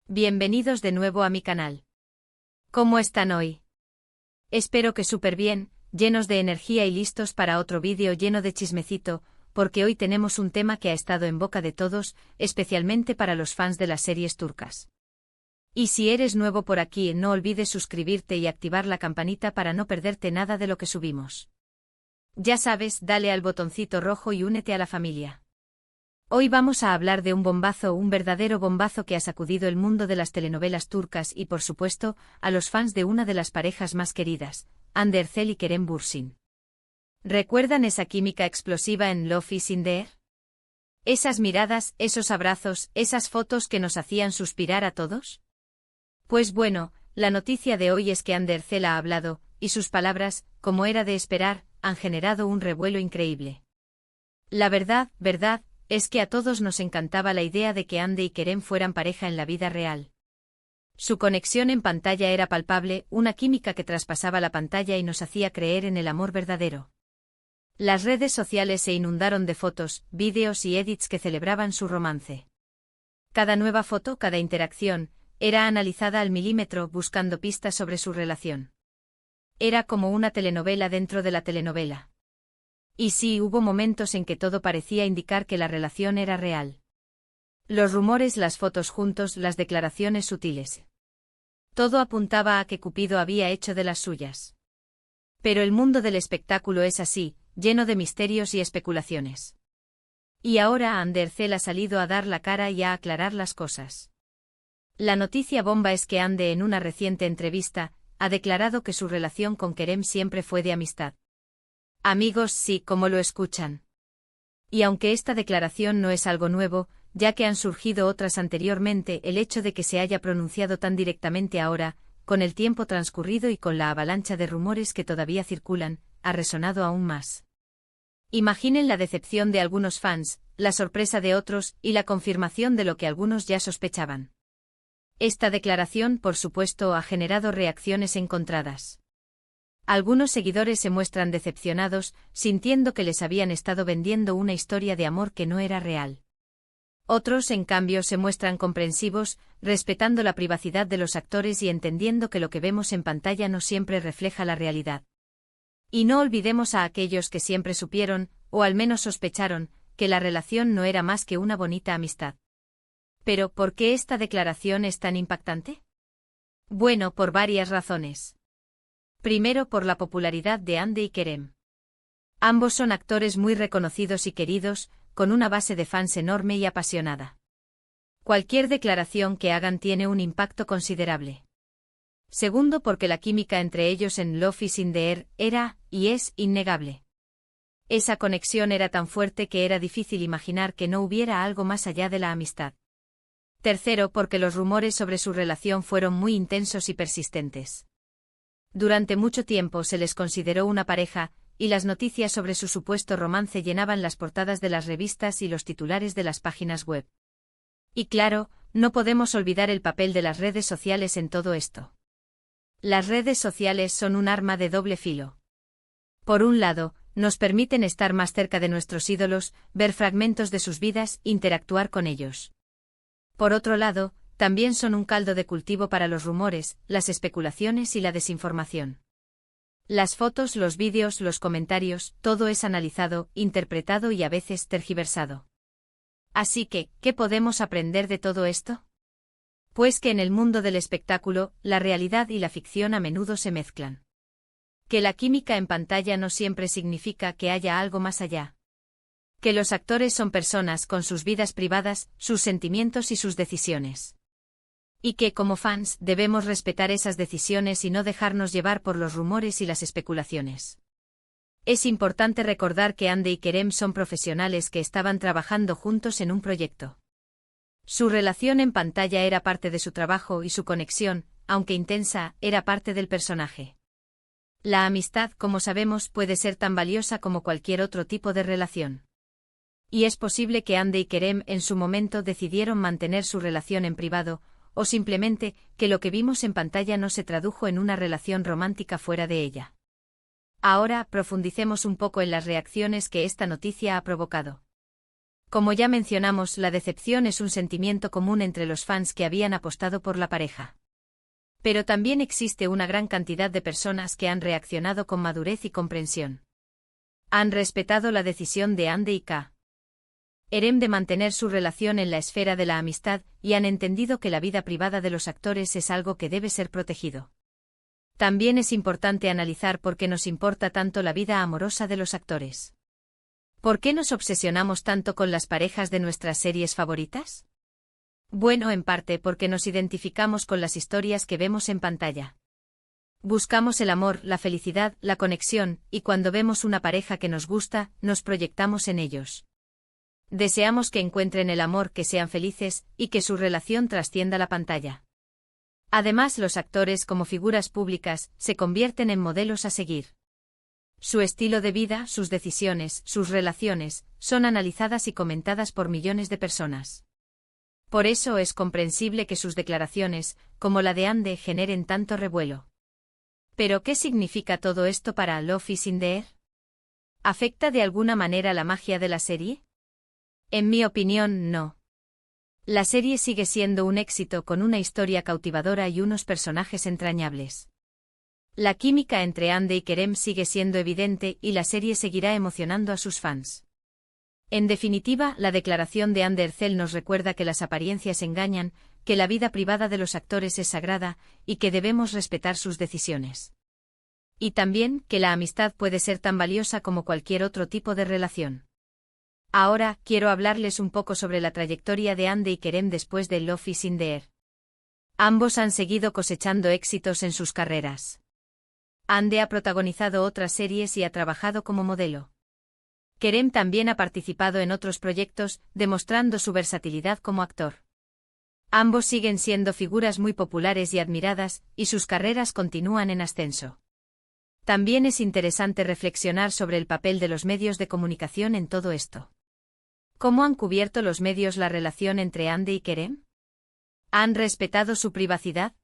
Bienvenidos de nuevo a mi canal. ¿Cómo están hoy? Espero que súper bien, llenos de energía y listos para otro vídeo lleno de chismecito, porque hoy tenemos un tema que ha estado en boca de todos, especialmente para los fans de las series turcas. Y si eres nuevo por aquí, no olvides suscribirte y activar la campanita para no perderte nada de lo que subimos. Ya sabes, dale al botoncito rojo y únete a la familia. Hoy vamos a hablar de un bombazo, un verdadero bombazo que ha sacudido el mundo de las telenovelas turcas y, por supuesto, a los fans de una de las parejas más queridas, Hande Erçel y Kerem Bürsin. ¿Recuerdan esa química explosiva en Love is in the Air? ¿Esas miradas, esos abrazos, esas fotos que nos hacían suspirar a todos? Pues bueno, la noticia de hoy es que Hande Erçel ha hablado, y sus palabras, como era de esperar, han generado un revuelo increíble. La verdad, es que a todos nos encantaba la idea de que Hande y Kerem fueran pareja en la vida real. Su conexión en pantalla era palpable, una química que traspasaba la pantalla y nos hacía creer en el amor verdadero. Las redes sociales se inundaron de fotos, vídeos y edits que celebraban su romance. Cada nueva foto, cada interacción, era analizada al milímetro buscando pistas sobre su relación. Era como una telenovela dentro de la telenovela. Y sí, hubo momentos en que todo parecía indicar que la relación era real. Los rumores, las fotos juntos, las declaraciones sutiles. Todo apuntaba a que Cupido había hecho de las suyas. Pero el mundo del espectáculo es así, lleno de misterios y especulaciones. Y ahora Hande Erçel ha salido a dar la cara y a aclarar las cosas. La noticia bomba es que Hande, en una reciente entrevista, ha declarado que su relación con Kerem siempre fue de amistad. Amigos, sí, como lo escuchan. Y aunque esta declaración no es algo nuevo, ya que han surgido otras anteriormente, el hecho de que se haya pronunciado tan directamente ahora, con el tiempo transcurrido y con la avalancha de rumores que todavía circulan, ha resonado aún más. Imaginen la decepción de algunos fans, la sorpresa de otros y la confirmación de lo que algunos ya sospechaban. Esta declaración, por supuesto, ha generado reacciones encontradas. Algunos seguidores se muestran decepcionados, sintiendo que les habían estado vendiendo una historia de amor que no era real. Otros, en cambio, se muestran comprensivos, respetando la privacidad de los actores y entendiendo que lo que vemos en pantalla no siempre refleja la realidad. Y no olvidemos a aquellos que siempre supieron, o al menos sospecharon, que la relación no era más que una bonita amistad. Pero, ¿por qué esta declaración es tan impactante? Bueno, por varias razones. Primero, por la popularidad de Hande y Kerem. Ambos son actores muy reconocidos y queridos, con una base de fans enorme y apasionada. Cualquier declaración que hagan tiene un impacto considerable. Segundo, porque la química entre ellos en Love is in the Air era, y es, innegable. Esa conexión era tan fuerte que era difícil imaginar que no hubiera algo más allá de la amistad. Tercero, porque los rumores sobre su relación fueron muy intensos y persistentes. Durante mucho tiempo se les consideró una pareja, y las noticias sobre su supuesto romance llenaban las portadas de las revistas y los titulares de las páginas web. Y claro, no podemos olvidar el papel de las redes sociales en todo esto. Las redes sociales son un arma de doble filo. Por un lado, nos permiten estar más cerca de nuestros ídolos, ver fragmentos de sus vidas, interactuar con ellos. Por otro lado, también son un caldo de cultivo para los rumores, las especulaciones y la desinformación. Las fotos, los vídeos, los comentarios, todo es analizado, interpretado y a veces tergiversado. Así que, ¿qué podemos aprender de todo esto? Pues que en el mundo del espectáculo, la realidad y la ficción a menudo se mezclan. Que la química en pantalla no siempre significa que haya algo más allá. Que los actores son personas con sus vidas privadas, sus sentimientos y sus decisiones. Y que, como fans, debemos respetar esas decisiones y no dejarnos llevar por los rumores y las especulaciones. Es importante recordar que Hande y Kerem son profesionales que estaban trabajando juntos en un proyecto. Su relación en pantalla era parte de su trabajo y su conexión, aunque intensa, era parte del personaje. La amistad, como sabemos, puede ser tan valiosa como cualquier otro tipo de relación. Y es posible que Hande y Kerem en su momento decidieron mantener su relación en privado, o simplemente, que lo que vimos en pantalla no se tradujo en una relación romántica fuera de ella. Ahora, profundicemos un poco en las reacciones que esta noticia ha provocado. Como ya mencionamos, la decepción es un sentimiento común entre los fans que habían apostado por la pareja. Pero también existe una gran cantidad de personas que han reaccionado con madurez y comprensión. Han respetado la decisión de Ande y Kerem de mantener su relación en la esfera de la amistad y han entendido que la vida privada de los actores es algo que debe ser protegido. También es importante analizar por qué nos importa tanto la vida amorosa de los actores. ¿Por qué nos obsesionamos tanto con las parejas de nuestras series favoritas? Bueno, en parte porque nos identificamos con las historias que vemos en pantalla. Buscamos el amor, la felicidad, la conexión, y cuando vemos una pareja que nos gusta, nos proyectamos en ellos. Deseamos que encuentren el amor, que sean felices, y que su relación trascienda la pantalla. Además, los actores como figuras públicas se convierten en modelos a seguir. Su estilo de vida, sus decisiones, sus relaciones, son analizadas y comentadas por millones de personas. Por eso es comprensible que sus declaraciones, como la de Ande, generen tanto revuelo. ¿Pero qué significa todo esto para Love is in the Air? ¿Afecta de alguna manera la magia de la serie? En mi opinión, no. La serie sigue siendo un éxito con una historia cautivadora y unos personajes entrañables. La química entre Ande y Kerem sigue siendo evidente y la serie seguirá emocionando a sus fans. En definitiva, la declaración de Ande Erçel nos recuerda que las apariencias engañan, que la vida privada de los actores es sagrada y que debemos respetar sus decisiones. Y también que la amistad puede ser tan valiosa como cualquier otro tipo de relación. Ahora, quiero hablarles un poco sobre la trayectoria de Ande y Kerem después de Love is in the Air. Ambos han seguido cosechando éxitos en sus carreras. Ande ha protagonizado otras series y ha trabajado como modelo. Kerem también ha participado en otros proyectos, demostrando su versatilidad como actor. Ambos siguen siendo figuras muy populares y admiradas, y sus carreras continúan en ascenso. También es interesante reflexionar sobre el papel de los medios de comunicación en todo esto. ¿Cómo han cubierto los medios la relación entre Ande y Kerem? ¿Han respetado su privacidad?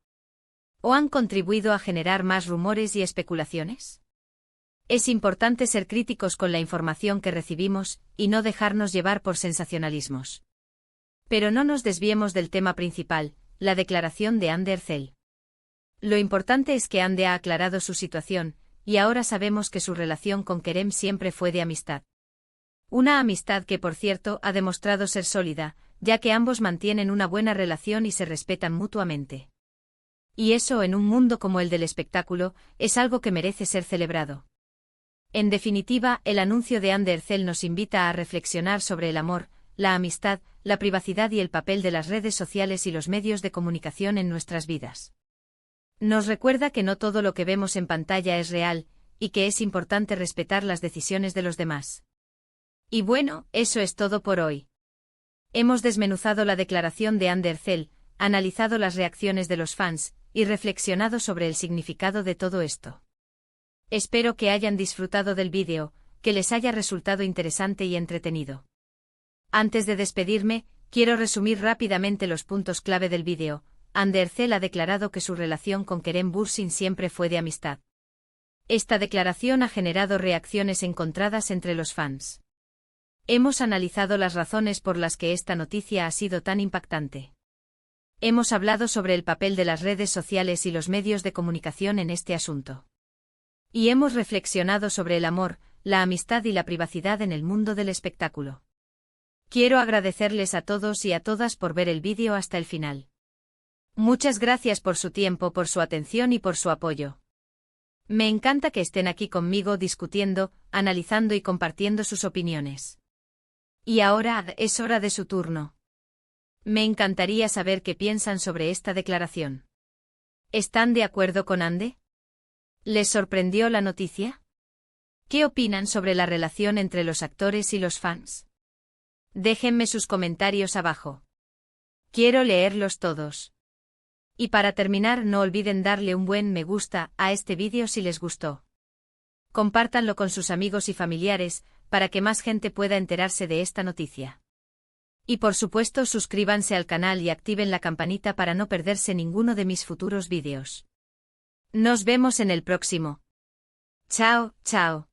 ¿O han contribuido a generar más rumores y especulaciones? Es importante ser críticos con la información que recibimos y no dejarnos llevar por sensacionalismos. Pero no nos desviemos del tema principal, la declaración de Ande Erçel. Lo importante es que Ande ha aclarado su situación, y ahora sabemos que su relación con Kerem siempre fue de amistad. Una amistad que, por cierto, ha demostrado ser sólida, ya que ambos mantienen una buena relación y se respetan mutuamente. Y eso, en un mundo como el del espectáculo, es algo que merece ser celebrado. En definitiva, el anuncio de Ande Erçel nos invita a reflexionar sobre el amor, la amistad, la privacidad y el papel de las redes sociales y los medios de comunicación en nuestras vidas. Nos recuerda que no todo lo que vemos en pantalla es real, y que es importante respetar las decisiones de los demás. Y bueno, eso es todo por hoy. Hemos desmenuzado la declaración de Ande Erçel, analizado las reacciones de los fans, y reflexionado sobre el significado de todo esto. Espero que hayan disfrutado del vídeo, que les haya resultado interesante y entretenido. Antes de despedirme, quiero resumir rápidamente los puntos clave del vídeo. Ande Erçel ha declarado que su relación con Kerem Bürsin siempre fue de amistad. Esta declaración ha generado reacciones encontradas entre los fans. Hemos analizado las razones por las que esta noticia ha sido tan impactante. Hemos hablado sobre el papel de las redes sociales y los medios de comunicación en este asunto. Y hemos reflexionado sobre el amor, la amistad y la privacidad en el mundo del espectáculo. Quiero agradecerles a todos y a todas por ver el vídeo hasta el final. Muchas gracias por su tiempo, por su atención y por su apoyo. Me encanta que estén aquí conmigo discutiendo, analizando y compartiendo sus opiniones. Y ahora es hora de su turno. Me encantaría saber qué piensan sobre esta declaración. ¿Están de acuerdo con Ande? ¿Les sorprendió la noticia? ¿Qué opinan sobre la relación entre los actores y los fans? Déjenme sus comentarios abajo. Quiero leerlos todos. Y para terminar, no olviden darle un buen me gusta a este vídeo si les gustó. Compártanlo con sus amigos y familiares, para que más gente pueda enterarse de esta noticia. Y por supuesto, suscríbanse al canal y activen la campanita para no perderse ninguno de mis futuros vídeos. Nos vemos en el próximo. Chao, chao.